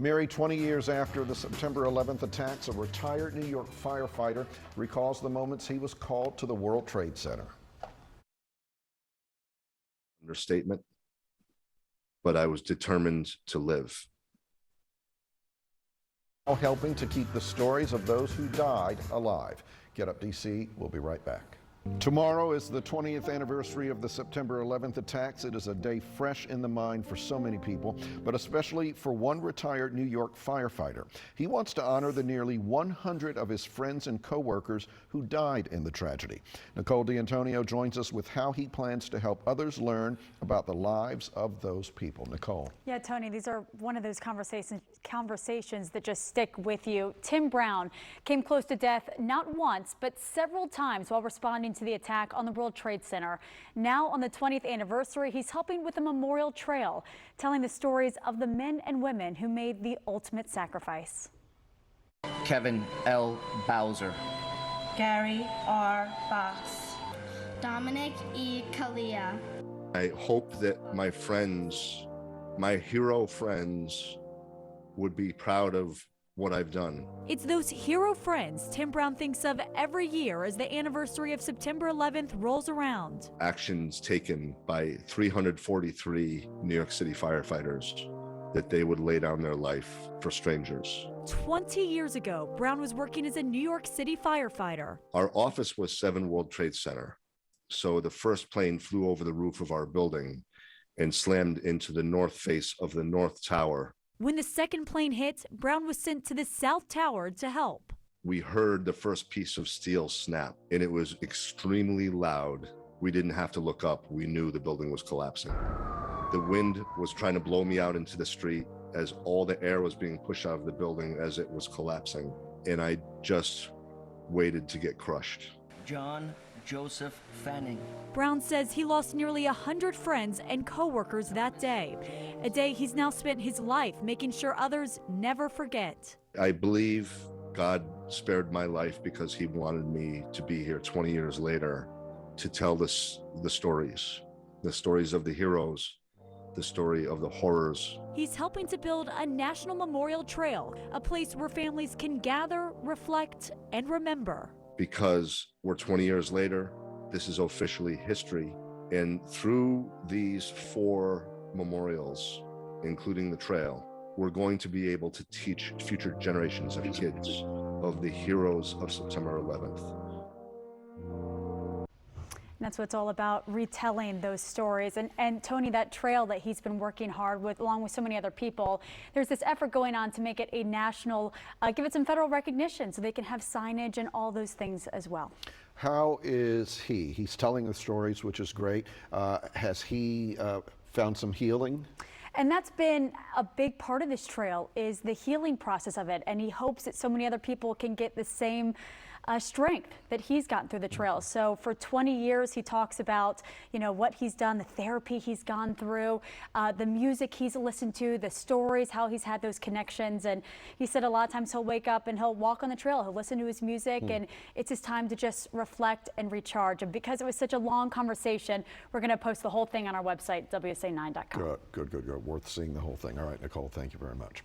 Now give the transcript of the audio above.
Mary, 20 years after the September 11th attacks, a retired New York firefighter recalls the moments he was called to the World Trade Center. Understatement, but I was determined to live. Helping to keep the stories of those who died alive. Get Up DC, we'll be right back. Tomorrow is the 20th anniversary of the September 11th attacks. It is a day fresh in the mind for so many people, but especially for one retired New York firefighter. He wants to honor the nearly 100 of his friends and co-workers who died in the tragedy. Nicole D'Antonio joins us with how he plans to help others learn about the lives of those people. Nicole. Yeah, Tony, these are one of those conversations that just stick with you. Tim Brown came close to death not once, but several times while responding to the attack on the World Trade Center. Now on the 20th anniversary, he's helping with a memorial trail, telling the stories of the men and women who made the ultimate sacrifice. Kevin L. Bowser. Gary R. Boss. Dominic E. Kalia. I hope that my friends, my hero friends, would be proud of what I've done. It's those hero friends Tim Brown thinks of every year as the anniversary of September 11th rolls around. Actions taken by 343 New York City firefighters, that they would lay down their life for strangers. 20 years ago, Brown was working as a New York City firefighter. Our office was 7 World Trade Center. So the first plane flew over the roof of our building and slammed into the north face of the North Tower. When the second plane hit, Brown was sent to the South Tower to help. We heard the first piece of steel snap, and it was extremely loud. We didn't have to look up. We knew the building was collapsing. The wind was trying to blow me out into the street as all the air was being pushed out of the building as it was collapsing. And I just waited to get crushed. John Joseph Fanning. Brown says he lost nearly 100 friends and co-workers that day, a day he's now spent his life making sure others never forget. I believe God spared my life because he wanted me to be here 20 years later to tell the stories of the heroes, the story of the horrors. He's helping to build a national memorial trail, a place where families can gather, reflect, and remember. Because we're 20 years later, this is officially history. And through these 4 memorials, including the trail, we're going to be able to teach future generations of kids of the heroes of September 11th. That's what it's all about, retelling those stories. And Tony, that trail that he's been working hard with, along with so many other people, there's this effort going on to make it a national, give it some federal recognition so they can have signage and all those things as well. How is he? He's telling the stories, which is great. Has he found some healing? And that's been a big part of this trail, is the healing process of it. And he hopes that so many other people can get the same strength that he's gotten through the trail. So for 20 years, he talks about, you know, what he's done, the therapy he's gone through, the music he's listened to, the stories, how he's had those connections. And he said a lot of times he'll wake up and he'll walk on the trail, he'll listen to his music, and it's his time to just reflect and recharge. And because it was such a long conversation, we're going to post the whole thing on our website, WSA9.com. Good. Worth seeing the whole thing. All right, Nicole, thank you very much.